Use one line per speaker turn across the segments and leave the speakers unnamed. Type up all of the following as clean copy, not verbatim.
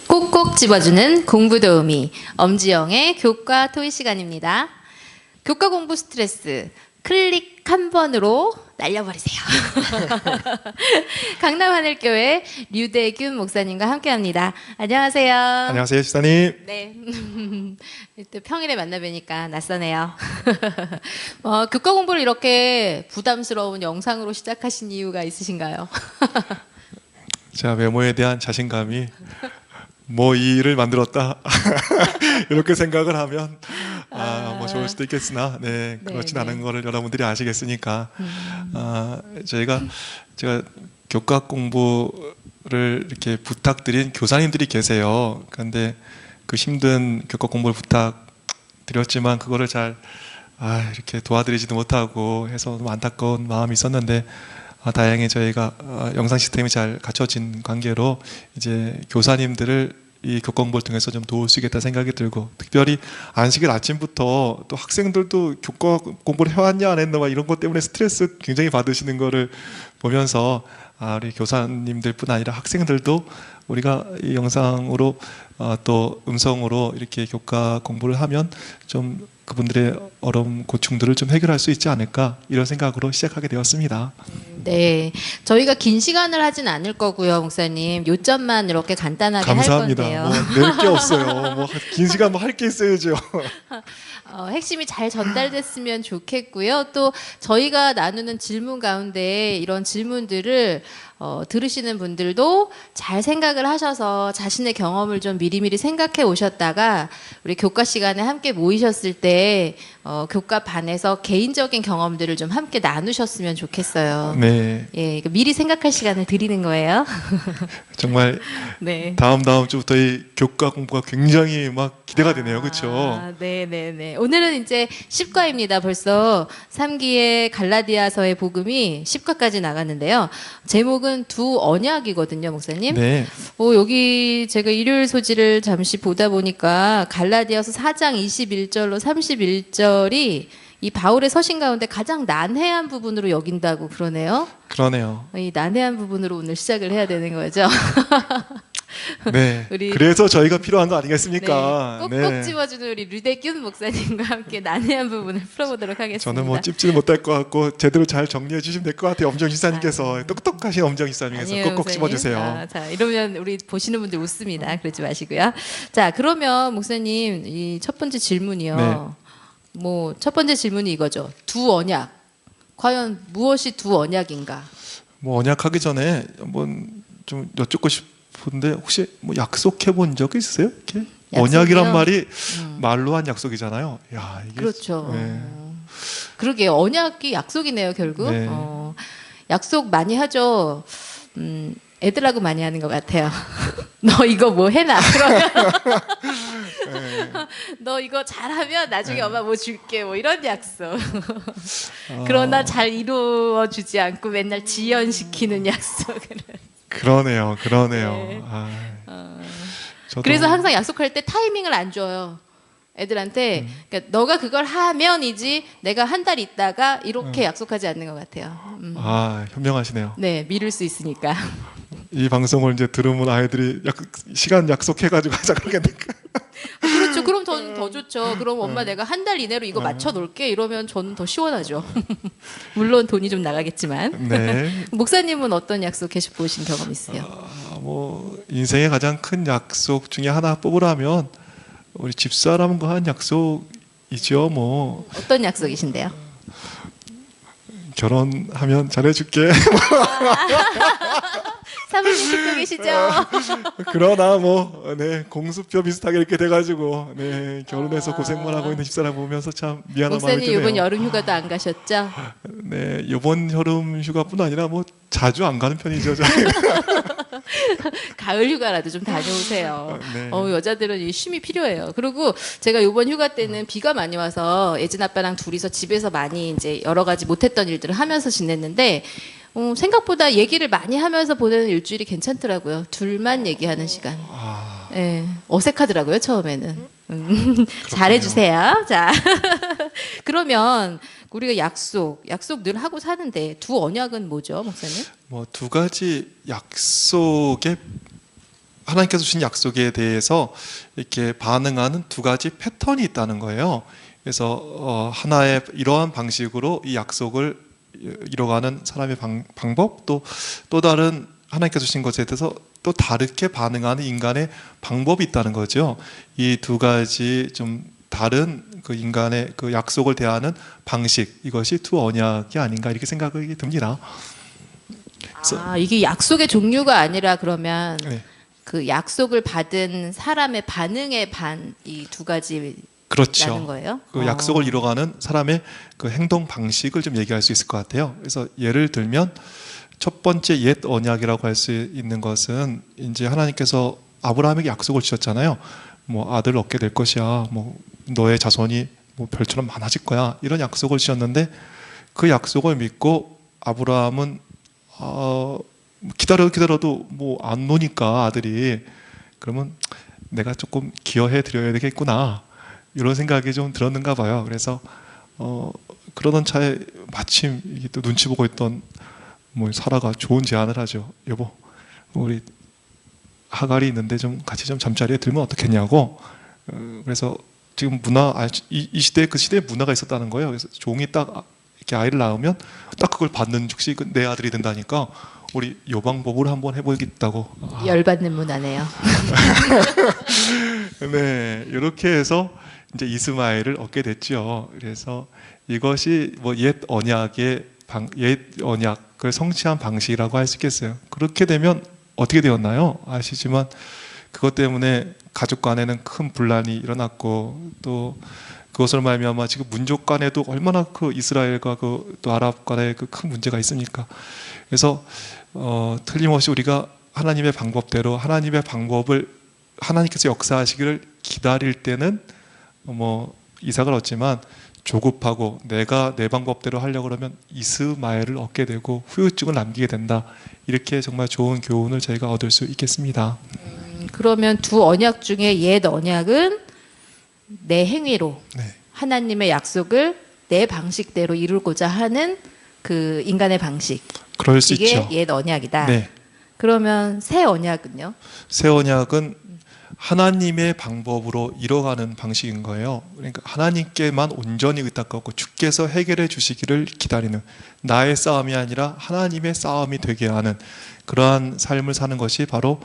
꼭꼭 집어주는 공부 도우미 엄지영의 교과 토의 시간입니다. 교과 공부 스트레스 클릭 한 번으로 날려버리세요. 강남하늘교회 류대균 목사님과 함께합니다. 안녕하세요.
안녕하세요, 집사님.
네, 또 평일에 만나 뵈니까 낯서네요. 교과 공부를 이렇게 부담스러운 영상으로 시작하신 이유가 있으신가요?
제가 외모에 대한 자신감이 뭐 이 일을 만들었다 이렇게 생각을 하면 뭐 좋을 수도 있겠으나 그렇진 않은 거를 여러분들이 아시겠으니까 제가 교과 공부를 이렇게 부탁드린 교사님들이 계세요. 그런데 그 힘든 교과 공부를 부탁드렸지만 그거를 잘 이렇게 도와드리지도 못하고 해서 너무 안타까운 마음이 있었는데 다행히 저희가 영상 시스템이 잘 갖춰진 관계로 이제 교사님들을 이 교과 공부를 통해서 좀 도울 수 있겠다 생각이 들고, 특별히 안식일 아침부터 또 학생들도 교과 공부를 해왔냐 안 했나 이런 것 때문에 스트레스 굉장히 받으시는 거를 보면서 우리 교사님들뿐 아니라 학생들도 우리가 이 영상으로 또 음성으로 이렇게 교과 공부를 하면 좀 그분들의 어려움 고충들을 좀 해결할 수 있지 않을까, 이런 생각으로 시작하게 되었습니다.
네, 저희가 긴 시간을 하진 않을 거고요, 목사님. 요점만 이렇게 간단하게
감사합니다.
할 건데요.
낼 게 없어요. 긴 시간 할 게 있어야죠.
핵심이 잘 전달됐으면 좋겠고요. 또 저희가 나누는 질문 가운데 이런 질문들을 들으시는 분들도 잘 생각을 하셔서 자신의 경험을 좀 미리미리 생각해 오셨다가 우리 교과 시간에 함께 모이셨을 때 교과 반에서 개인적인 경험들을 좀 함께 나누셨으면 좋겠어요.
네.
예, 미리 생각할 시간을 드리는 거예요.
정말
네.
다음 주부터 이 교과 공부가 굉장히 막 기대가 되네요, 그렇죠?
네. 오늘은 이제 10과입니다. 벌써 3기의 갈라디아서의 복음이 10과까지 나갔는데요. 제목은 두 언약이거든요, 목사님.
네.
여기 제가 일요일 소지를 잠시 보다 보니까 갈라디아서 4장 21절로 31절이 이 바울의 서신 가운데 가장 난해한 부분으로 여긴다고 그러네요.
그러네요.
이 난해한 부분으로 오늘 시작을 해야 되는 거죠.
네. 그래서 저희가 필요한 거 아니겠습니까?
네. 꼭꼭 집어주는 우리 류대균 목사님과 함께 난해한 부분을 풀어보도록 하겠습니다.
저는 뭐 찝지를 못할 것 같고 제대로 잘 정리해 주시면 될 것 같아요. 엄정 지사님께서 똑똑하신 엄정 지사님께서 꼭꼭 집어주세요.
자, 이러면 우리 보시는 분들 웃습니다. 그러지 마시고요. 자, 그러면 목사님 이 첫 번째 질문이요.
네.
뭐 첫 번째 질문이 이거죠. 두 언약. 과연 무엇이 두 언약인가?
뭐 언약하기 전에 한번 좀 여쭙고 싶은데, 혹시 뭐 약속해 본 적 있으세요? 이렇게? 언약이란 말이 말로 한 약속이잖아요. 야, 이게
그렇죠.
네.
그러게 언약이 약속이네요, 결국.
네.
약속 많이 하죠. 애들하고 많이 하는 것 같아요. 너 이거 뭐 해놔. 그러면 너 이거 잘하면 나중에 엄마 뭐 줄게. 뭐 이런 약속. 그러나 잘 이루어주지 않고 맨날 지연시키는 약속을.
그러네요.
네.
저도
그래서 항상 약속할 때 타이밍을 안 줘요. 애들한테. 그러니까 너가 그걸 하면이지 내가 한 달 있다가 이렇게 약속하지 않는 것 같아요.
현명하시네요.
네, 미룰 수 있으니까.
이 방송을 이제 들으면 아이들이 시간 약속해가지고 하자 그러겠니까.
그렇죠. 그럼 저는 더 좋죠. 그럼 엄마 내가 한 달 이내로 이거 맞춰 놓을게. 이러면 저는 더 시원하죠. 물론 돈이 좀 나가겠지만.
네.
목사님은 어떤 약속 해서 보신 경험 있으세요?
뭐 인생의 가장 큰 약속 중에 하나 뽑으라면 우리 집사람과 한 약속이죠. 뭐
어떤 약속이신데요?
결혼하면 잘해줄게.
사모님 듣고 계시죠?
그러나 공수표 비슷하게 이렇게 돼가지고 결혼해서 고생만 하고 있는 집사람 보면서 참 미안한 마음이 드네요.
목사님 이번 여름 휴가도 안 가셨죠?
네, 이번 여름 휴가뿐 아니라 뭐 자주 안 가는 편이죠.
가을 휴가라도 좀 다녀오세요.
네.
여자들은 이 쉼이 필요해요. 그리고 제가 이번 휴가 때는 비가 많이 와서 예진 아빠랑 둘이서 집에서 많이 이제 여러 가지 못했던 일들을 하면서 지냈는데 생각보다 얘기를 많이 하면서 보내는 일주일이 괜찮더라고요. 둘만 얘기하는 시간. 네, 어색하더라고요 처음에는. 잘해주세요. 자, 그러면 우리가 약속 늘 하고 사는데 두 언약은 뭐죠, 목사님?
뭐 두 가지 약속의 하나님께서 주신 약속에 대해서 이렇게 반응하는 두 가지 패턴이 있다는 거예요. 그래서 하나의 이러한 방식으로 이 약속을 이뤄가는 사람의 방법, 또 다른 하나님께서 주신 것에 대해서 또 다르게 반응하는 인간의 방법이 있다는 거죠. 이 두 가지 좀 다른 그 인간의 그 약속을 대하는 방식, 이것이 두 언약이 아닌가 이렇게 생각이 듭니다.
이게 약속의 종류가 아니라 그러면
네.
그 약속을 받은 사람의 반응의 이 두 가지라는
그렇죠.
거예요?
그 약속을 이뤄가는 사람의 그 행동 방식을 좀 얘기할 수 있을 것 같아요. 그래서 예를 들면 첫 번째 옛 언약이라고 할 수 있는 것은 이제 하나님께서 아브라함에게 약속을 주셨잖아요. 뭐 아들을 얻게 될 것이야. 뭐 너의 자손이 뭐 별처럼 많아질 거야. 이런 약속을 주셨는데 그 약속을 믿고 아브라함은 기다려도 뭐 안 노니까 아들이, 그러면 내가 조금 기여해 드려야 되겠구나 이런 생각이 좀 들었는가 봐요. 그래서 그러던 차에 마침 이게 또 눈치 보고 있던 뭐 사라가 좋은 제안을 하죠. 여보, 우리 하갈이 있는데 좀 같이 좀 잠자리에 들면 어떻겠냐고. 그래서 지금 이 시대에 그 시대에 문화가 있었다는 거예요. 그래서 종이 딱 이렇게 아이를 낳으면 딱 그걸 받는 즉시 내 아들이 된다니까 우리 요 방법으로 한번 해보겠다고.
열받는 문화네요.
네, 이렇게 해서 이제 이스마엘을 얻게 됐죠. 그래서 이것이 뭐 옛 언약을 성취한 방식이라고 할 수 있겠어요. 그렇게 되면 어떻게 되었나요? 아시지만 그것 때문에 가족 간에는 큰 분란이 일어났고, 또 그것으로 말미암아 지금 민족 간에도 얼마나 그 이스라엘과 또 아랍 간에 그 큰 문제가 있습니까? 그래서 틀림없이 우리가 하나님의 방법대로 하나님의 방법을 하나님께서 역사하시기를 기다릴 때는 뭐 이삭을 얻지만 조급하고 내가 내 방법대로 하려고 그러면 이스마엘을 얻게 되고 후유증을 남기게 된다. 이렇게 정말 좋은 교훈을 저희가 얻을 수 있겠습니다.
그러면 두 언약 중에 옛 언약은 내 행위로
네.
하나님의 약속을 내 방식대로 이루고자 하는 그 인간의 방식.
그럴 수
이게
있죠.
옛 언약이다.
네.
그러면 새 언약은요?
새 언약은 하나님의 방법으로 이뤄가는 방식인 거예요. 그러니까 하나님께만 온전히 의탁하고 주께서 해결해 주시기를 기다리는, 나의 싸움이 아니라 하나님의 싸움이 되게 하는 그러한 삶을 사는 것이 바로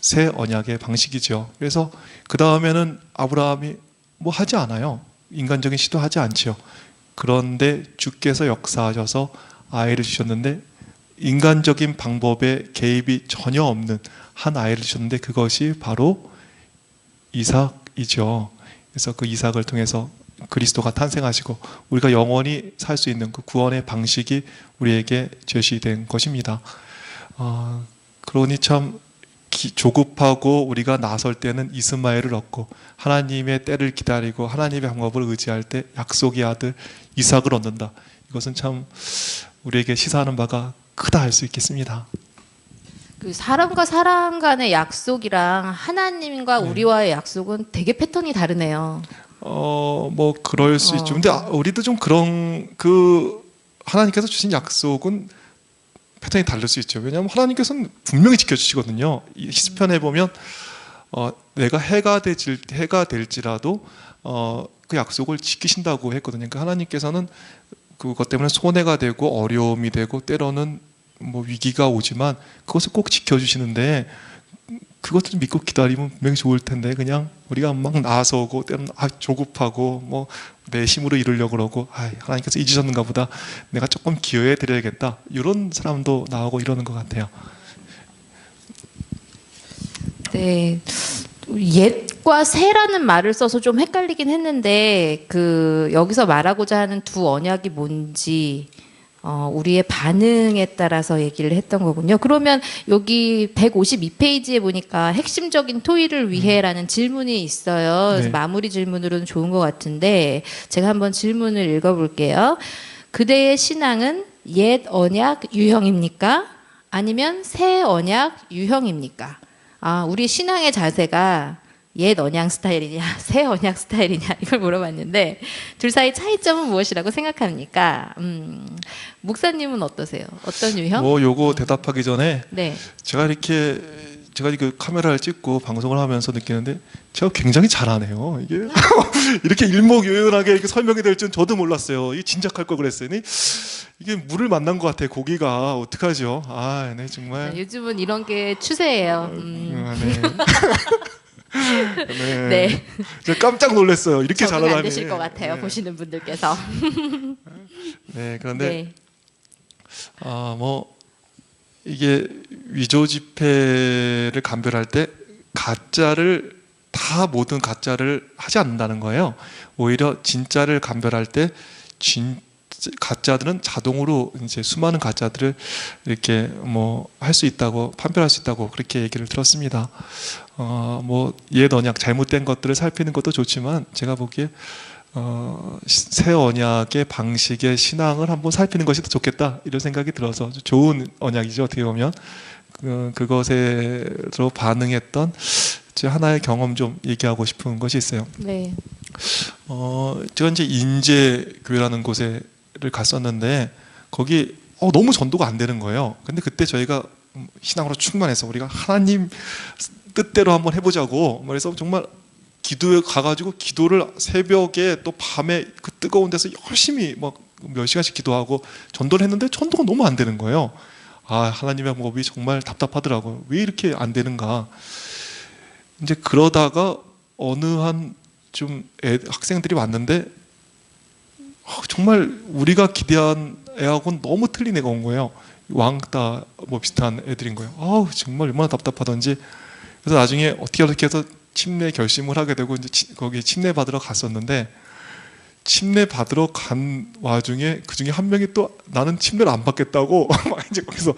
새 언약의 방식이죠. 그래서 그 다음에는 아브라함이 뭐 하지 않아요. 인간적인 시도하지 않죠. 그런데 주께서 역사하셔서 아이를 주셨는데 인간적인 방법에 개입이 전혀 없는 한 아이를 주셨는데 그것이 바로 이삭이죠. 그래서 그 이삭을 통해서 그리스도가 탄생하시고 우리가 영원히 살 수 있는 그 구원의 방식이 우리에게 제시된 것입니다. 그러니 참 조급하고 우리가 나설 때는 이스마엘을 얻고 하나님의 때를 기다리고 하나님의 방법을 의지할 때 약속의 아들 이삭을 얻는다. 이것은 참 우리에게 시사하는 바가 크다 할 수 있겠습니다.
그 사람과 사람 간의 약속이랑 하나님과 우리와의 약속은 되게 패턴이 다르네요.
뭐 그럴 수 있죠. 근데 우리도 좀 그런 하나님께서 주신 약속은 패턴이 다를 수 있죠. 왜냐하면 하나님께서는 분명히 지켜주시거든요. 이 시편에 보면 내가 해가 될지라도 그 약속을 지키신다고 했거든요. 그러니까 하나님께서는 그것 때문에 손해가 되고 어려움이 되고 때로는 뭐 위기가 오지만 그것을 꼭 지켜주시는데 그것도 믿고 기다리면 분명히 좋을 텐데 그냥 우리가 막 나서고 때로는 조급하고 뭐 내 힘으로 이루려고 그러고 하나님께서 잊으셨는가 보다 내가 조금 기여해 드려야겠다 이런 사람도 나오고 이러는 것 같아요.
네. 옛과 새라는 말을 써서 좀 헷갈리긴 했는데 여기서 말하고자 하는 두 언약이 뭔지 우리의 반응에 따라서 얘기를 했던 거군요. 그러면 여기 152페이지에 보니까 핵심적인 토의를 위해라는 질문이 있어요. 그래서
네.
마무리 질문으로는 좋은 것 같은데 제가 한번 질문을 읽어볼게요. 그대의 신앙은 옛 언약 유형입니까? 아니면 새 언약 유형입니까? 우리 신앙의 자세가 옛 언약 스타일이냐, 새 언약 스타일이냐 이걸 물어봤는데 둘 사이 차이점은 무엇이라고 생각합니까? 목사님은 어떠세요? 어떤 유형?
요거 대답하기 전에
네.
제가 이렇게 제가 그 카메라를 찍고 방송을 하면서 느끼는데 제가 굉장히 잘하네요. 이게 이렇게 일목요연하게 이렇게 설명이 될 줄은 저도 몰랐어요. 이 진작할 걸 그랬으니 이게 물을 만난 것 같아요. 고기가 어떡하죠? 아, 네 정말.
요즘은 이런 게 추세예요.
네. 네.
네.
제가 깜짝 놀랐어요. 이렇게
적응
잘하다니.
안 되실 것 같아요.
네.
보시는 분들께서.
네, 그런데
네.
뭐 이게 위조 지폐를 감별할 때 가짜를 다 모든 가짜를 하지 않는다는 거예요. 오히려 진짜를 감별할 때 가짜들은 자동으로 이제 수많은 가짜들을 이렇게 뭐 할 수 있다고 판별할 수 있다고 그렇게 얘기를 들었습니다. 뭐 옛 언약 잘못된 것들을 살피는 것도 좋지만 제가 보기에 새 언약의 방식의 신앙을 한번 살피는 것이 더 좋겠다 이런 생각이 들어서 좋은 언약이죠. 어떻게 보면 그것으로 반응했던 하나의 경험 좀 얘기하고 싶은 것이 있어요.
네.
제가 이제 인제교회라는 곳에를 갔었는데 거기 너무 전도가 안 되는 거예요. 근데 그때 저희가 신앙으로 충만해서 우리가 하나님 뜻대로 한번 해보자고 그래서 정말 기도에 가가지고 기도를 새벽에 또 밤에 그 뜨거운 데서 열심히 막 몇 시간씩 기도하고 전도를 했는데 전도가 너무 안 되는 거예요. 아, 하나님의 법이 정말 답답하더라고요. 왜 이렇게 안 되는가? 이제 그러다가 어느 한 좀 학생들이 왔는데 정말 우리가 기대한 애하고는 너무 틀린 애가 온 거예요. 왕따 뭐 비슷한 애들인 거예요. 아우 정말 얼마나 답답하던지. 그래서 나중에 어떻게 해서 침례 결심을 하게 되고 이제 거기 침례 받으러 갔었는데 침례 받으러 간 와중에 그 중에 한 명이 또 나는 침례를 안 받겠다고 막 이제 거기서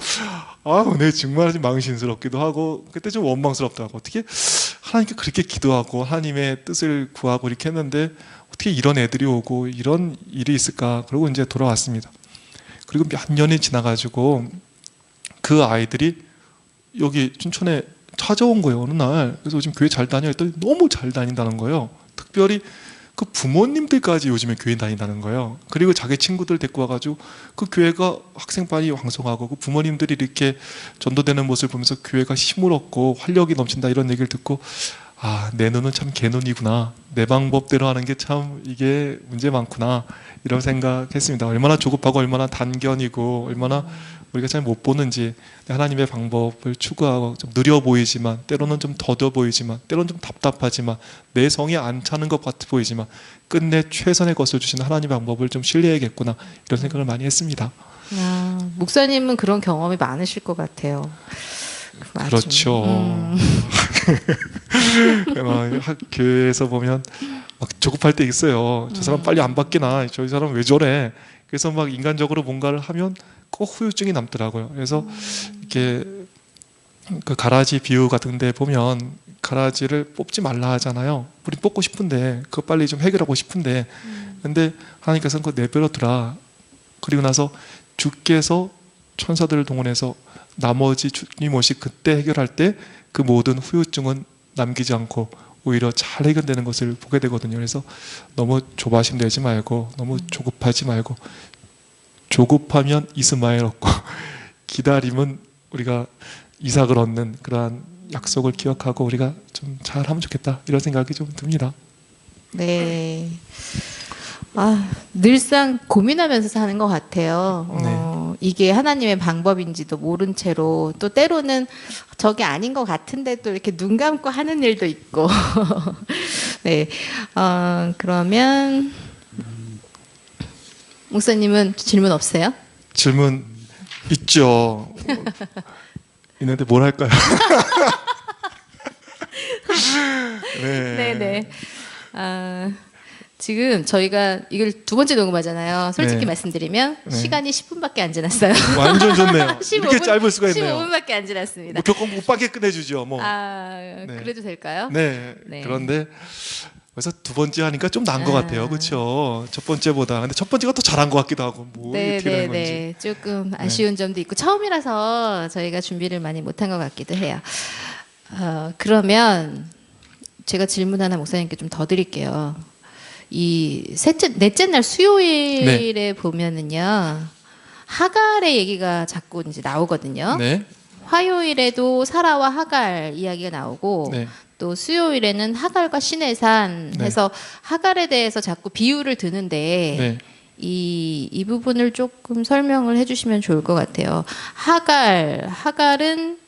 네 정말 좀 망신스럽기도 하고 그때 좀 원망스럽더라고. 어떻게 하나님께 그렇게 기도하고 하나님의 뜻을 구하고 이렇게 했는데 어떻게 이런 애들이 오고 이런 일이 있을까? 그러고 이제 돌아왔습니다. 그리고 몇 년이 지나가지고 그 아이들이 여기 춘천에 찾아온 거예요. 어느 날. 그래서 요즘 교회 잘 다녀 했더니 너무 잘 다닌다는 거예요. 특별히 그 부모님들까지 요즘에 교회 다닌다는 거예요. 그리고 자기 친구들 데리고 와가지고 그 교회가 학생반이 왕성하고 그 부모님들이 이렇게 전도되는 모습을 보면서 교회가 힘을 얻고 활력이 넘친다 이런 얘기를 듣고 내 눈은 참 개눈이구나. 내 방법대로 하는 게 참 이게 문제 많구나. 이런 생각했습니다. 얼마나 조급하고 얼마나 단견이고 얼마나 우리가 잘 못 보는지 하나님의 방법을 추구하고 좀 느려 보이지만 때로는 좀 더뎌 보이지만 때로는 좀 답답하지만 내 성에 안 차는 것 같아 보이지만 끝내 최선의 것을 주시는 하나님의 방법을 좀 신뢰해야겠구나 이런 생각을 많이 했습니다.
목사님은 그런 경험이 많으실 것 같아요.
그렇죠. 교회에서 보면 막 조급할 때 있어요. 저 사람 빨리 안 바뀌나? 저 사람 왜 저래? 그래서 막 인간적으로 뭔가를 하면 꼭 후유증이 남더라고요. 그래서 이렇게 그 가라지 비유 같은데 보면 가라지를 뽑지 말라 하잖아요. 우리 뽑고 싶은데 그거 빨리 좀 해결하고 싶은데 근데 하나님께서는 그거 내버려 두라. 그리고 나서 주께서 천사들을 동원해서 나머지 주님 옷이 그때 해결할 때 그 모든 후유증은 남기지 않고 오히려 잘 해결되는 것을 보게 되거든요. 그래서 너무 조바심 내지 말고 너무 조급하지 말고 조급하면 이스마엘 얻고 기다림은 우리가 이삭을 얻는 그러한 약속을 기억하고 우리가 좀 잘하면 좋겠다 이런 생각이 좀 듭니다.
네. 늘상 고민하면서 사는 것 같아요. 이게 하나님의 방법인지도 모른 채로 또 때로는 저게 아닌 것 같은데 또 이렇게 눈 감고 하는 일도 있고. 네. 그러면 목사님은 질문 없어요?
질문 있죠. 있는데 뭘 할까요? 네.
네네. 지금 저희가 이걸 두 번째 녹음하잖아요. 솔직히
네.
말씀드리면
네.
시간이 10분밖에 안 지났어요.
완전 좋네요.
15분,
이렇게 짧을 수가 있네요.
15분밖에 안 지났습니다.
뭐 교권 못 받게 끝내주죠. 뭐.
네. 그래도 될까요?
네.
네.
그런데 그래서 두 번째 하니까 좀 나은 것 같아요. 그렇죠? 첫 번째보다. 근데 첫 번째가 더 잘한 것 같기도 하고 뭐 어떻게 된 건지.
네. 조금 아쉬운 점도 있고 처음이라서 저희가 준비를 많이 못한 것 같기도 해요. 그러면 제가 질문 하나 목사님께 좀 더 드릴게요. 이 넷째 날 수요일에 보면은요 하갈의 얘기가 자꾸 이제 나오거든요.
네.
화요일에도 사라와 하갈 이야기가 나오고
네.
또 수요일에는 하갈과 시내산
네.
해서 하갈에 대해서 자꾸 비유를 드는데
네.
이 부분을 조금 설명을 해주시면 좋을 것 같아요. 하갈은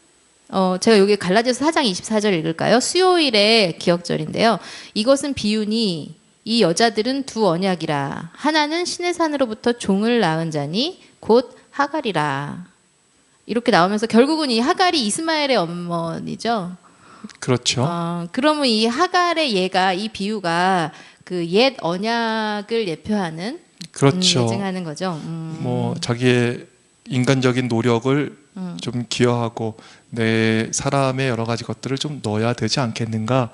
제가 여기 갈라디아서 4장 24절 읽을까요? 수요일의 기억절인데요. 이것은 비유니 이 여자들은 두 언약이라 하나는 신의 산으로부터 종을 낳은 자니 곧 하갈이라. 이렇게 나오면서 결국은 이 하갈이 이스마엘의 어머니죠.
그렇죠.
그러면 이 하갈의 예가 이 비유가 그 옛 언약을 예표하는
그렇죠.
예증하는 거죠.
뭐 자기의 인간적인 노력을 좀 기여하고 내 사람의 여러 가지 것들을 좀 넣어야 되지 않겠는가.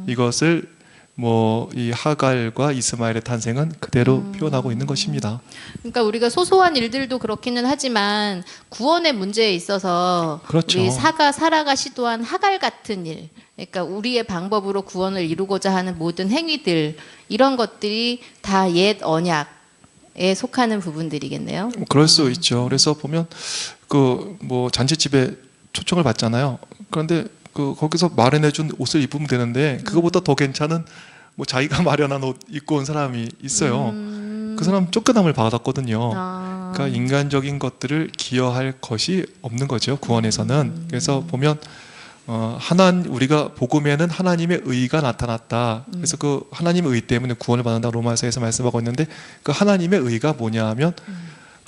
이것을 뭐 이 하갈과 이스마엘의 탄생은 그대로 표현하고 있는 것입니다.
그러니까 우리가 소소한 일들도 그렇기는 하지만 구원의 문제에 있어서
그렇죠.
우리 사라가 시도한 하갈 같은 일, 그러니까 우리의 방법으로 구원을 이루고자 하는 모든 행위들 이런 것들이 다 옛 언약에 속하는 부분들이겠네요.
그럴 수 있죠. 그래서 보면 그 뭐 잔치집에 초청을 받잖아요. 그런데 그 거기서 마련해준 옷을 입으면 되는데 그거보다 더 괜찮은 뭐 자기가 마련한 옷 입고 온 사람이 있어요. 그 사람 쫓겨남을 받았거든요. 그러니까 인간적인 것들을 기여할 것이 없는 거죠. 구원에서는. 그래서 보면 우리가 복음에는 하나님의 의가 나타났다. 그래서 그 하나님의 의 때문에 구원을 받는다 로마서에서 말씀하고 있는데 그 하나님의 의가 뭐냐 하면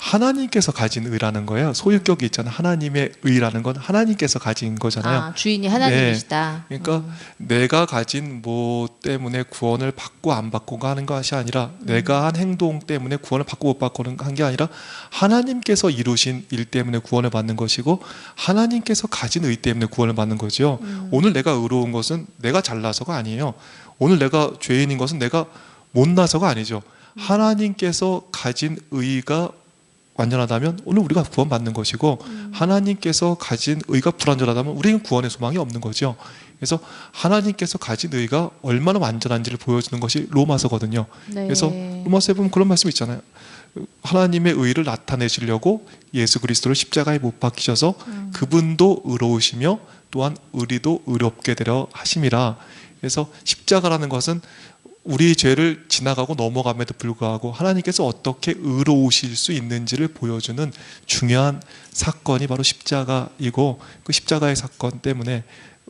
하나님께서 가진 의라는 거예요. 소유격이 있잖아요. 하나님의 의라는 건 하나님께서 가진 거잖아요.
주인이 하나님이시다.
네. 그러니까 내가 가진 뭐 때문에 구원을 받고 안 받고가 하는 것이 아니라 내가 한 행동 때문에 구원을 받고 못 받고 한 게 아니라 하나님께서 이루신 일 때문에 구원을 받는 것이고 하나님께서 가진 의 때문에 구원을 받는 거죠. 오늘 내가 의로운 것은 내가 잘나서가 아니에요. 오늘 내가 죄인인 것은 내가 못나서가 아니죠. 하나님께서 가진 의가 완전하다면 오늘 우리가 구원받는 것이고 하나님께서 가진 의가 불완전하다면 우리는 구원의 소망이 없는 거죠. 그래서 하나님께서 가진 의가 얼마나 완전한지를 보여주는 것이 로마서거든요.
네.
그래서 로마서에 보면 그런 말씀이 있잖아요. 하나님의 의를 나타내시려고 예수 그리스도를 십자가에 못 박히셔서 그분도 의로우시며 또한 우리도 의롭게 되려 하심이라. 그래서 십자가라는 것은 우리 죄를 지나가고 넘어감에도 불구하고 하나님께서 어떻게 의로우실 수 있는지를 보여주는 중요한 사건이 바로 십자가이고 그 십자가의 사건 때문에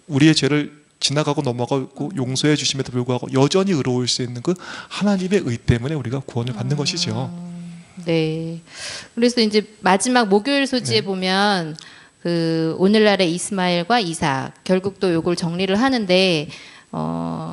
우리의 죄를 지나가고 넘어가고 용서해 주심에도 불구하고 여전히 의로울 수 있는 그 하나님의 의 때문에 우리가 구원을 받는 것이죠.
네. 그래서 이제 마지막 목요일 소지에
네.
보면 그 오늘날의 이스마엘과 이삭 결국 또 요걸 정리를 하는데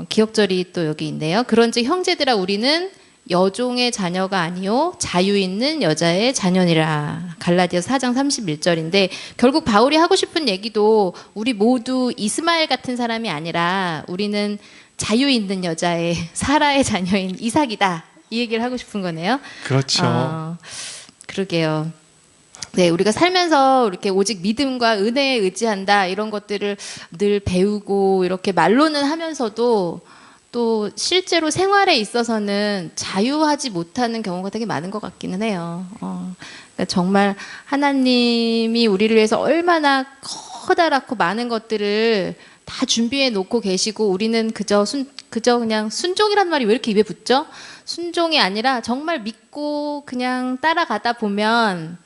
기억절이 또 여기 있네요. 그런즉 형제들아 우리는 여종의 자녀가 아니요 자유 있는 여자의 자녀니라. 갈라디아서 4장 31절인데 결국 바울이 하고 싶은 얘기도 우리 모두 이스마엘 같은 사람이 아니라 우리는 자유 있는 여자의 사라의 자녀인 이삭이다. 이 얘기를 하고 싶은 거네요.
그렇죠.
그러게요. 네, 우리가 살면서 이렇게 오직 믿음과 은혜에 의지한다 이런 것들을 늘 배우고 이렇게 말로는 하면서도 또 실제로 생활에 있어서는 자유하지 못하는 경우가 되게 많은 것 같기는 해요. 그러니까 정말 하나님이 우리를 위해서 얼마나 커다랗고 많은 것들을 다 준비해 놓고 계시고 우리는 그저 그냥 순종이란 말이 왜 이렇게 입에 붙죠? 순종이 아니라 정말 믿고 그냥 따라가다 보면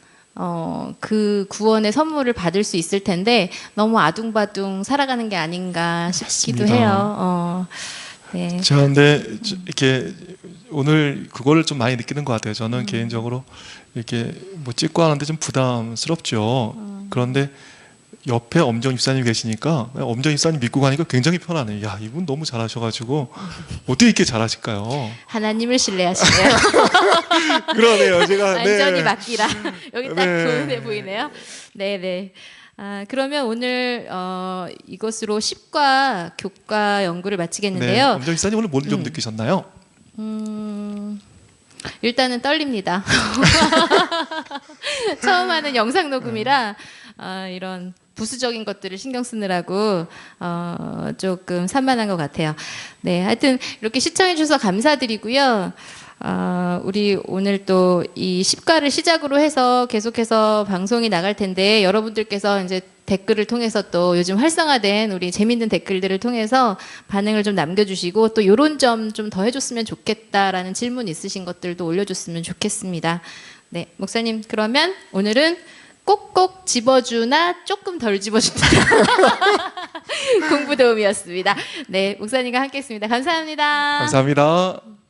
그 구원의 선물을 받을 수 있을 텐데 너무 아둥바둥 살아가는 게 아닌가 싶기도
맞습니다.
해요. 네.
자, 근데 이렇게 오늘 그거를 좀 많이 느끼는 것 같아요. 저는 개인적으로 이렇게 뭐 찍고 하는데 좀 부담스럽죠. 그런데 옆에 엄정 집사님 계시니까 엄정 집사님 믿고 가니까 굉장히 편하네요. 야, 이분 너무 잘하셔가지고 어떻게 이렇게 잘하실까요?
하나님을 신뢰하시네요.
그러네요. 제가
완전히 맡기라. 여기 딱
네.
교훈해 보이네요. 네네. 그러면 오늘 이것으로 10과 교과 연구를
네,
마치겠는데요.
엄정 집사님 오늘 뭘 좀 느끼셨나요?
일단은 떨립니다. 처음 하는 영상 녹음이라 이런 부수적인 것들을 신경 쓰느라고 조금 산만한 것 같아요. 네, 하여튼 이렇게 시청해 주셔서 감사드리고요. 우리 오늘 또 이 10과를 시작으로 해서 계속해서 방송이 나갈 텐데 여러분들께서 이제 댓글을 통해서 또 요즘 활성화된 우리 재밌는 댓글들을 통해서 반응을 좀 남겨주시고 또 요런 점 좀 더 해줬으면 좋겠다라는 질문 있으신 것들도 올려줬으면 좋겠습니다. 네, 목사님 그러면 오늘은 꼭꼭 집어주나 조금 덜 집어준다. 공부 도움이었습니다. 네, 목사님과 함께했습니다. 감사합니다.
감사합니다.